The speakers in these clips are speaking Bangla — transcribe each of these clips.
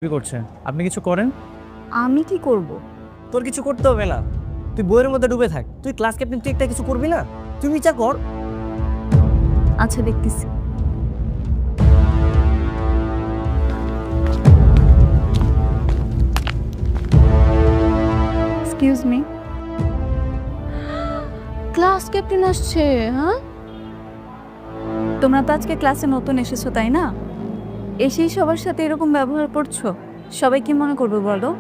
কি করছে? আপনি কিছু করেন? আমি কি করব? তোর কিছু করতে হবে না, তুই বইয়ের মধ্যে ডুবে থাক। তুই ক্লাস ক্যাপ্টেন, তুই একটা কিছু করবি না? তুই বিচার কর। আচ্ছা দেখতেছি। এক্সকিউজ মি, ক্লাস ক্যাপ্টেন আসছে। হ্যাঁ, তোমরা তো আজকে ক্লাসে নতুন এসেছো তাই না? এসেই সবার সাথে এরকম ব্যবহার করছো, সবাই কি মনে করবে বলো?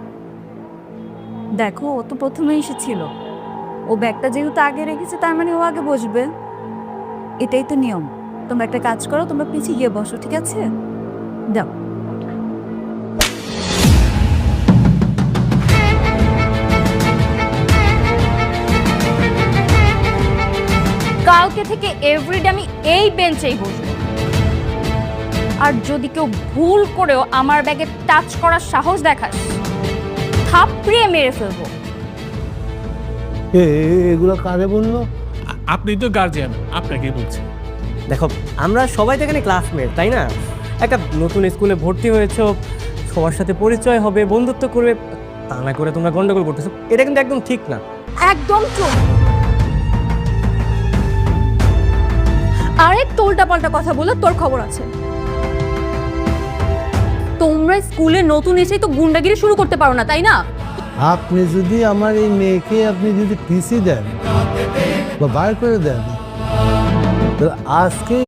দেখো, ও তো প্রথমে এসেছিল, ও ব্যাগটা যেহেতু আগে রেখেছে তার মানে ও আগে বসবে, এটাই তো নিয়ম। তোমরা একটা কাজ করো, তোমরা পিছিয়ে গিয়ে বসো, ঠিক আছে? যাও। কালকে থেকে এভরিডে আমি এই বেঞ্চেই বসবো। আর যদি কেউ ভুল করেও আমার ব্যাগে টাচ করার সাহস দেখাস, থাপড়িয়ে মেরে ফেলবো। এগুলো কারে বললো? আপনি তো গার্জিয়ান, আপনাকেই বলছি। দেখো, আমরা সবাই তো এখানে ক্লাসমেট, তাই না? একটা নতুন স্কুলে ভর্তি হয়েছো, সবার সাথে পরিচয় হবে, বন্ধুত্ব করবে, তা না করে তোমরা গন্ডগোল করতেছো। এটা কিন্তু একদম ঠিক না। একদম চুপ। আরে তোল্টা পাল্টা কথা বলে তোর খবর আছে? তোমরা স্কুলে নতুন এসেই তো গুন্ডাগিরি শুরু করতে পারো না, তাই না? আপনি যদি আমার এই মেয়েকে আপনি যদি পিসি দেন বা বার করে দেন, তো আজকে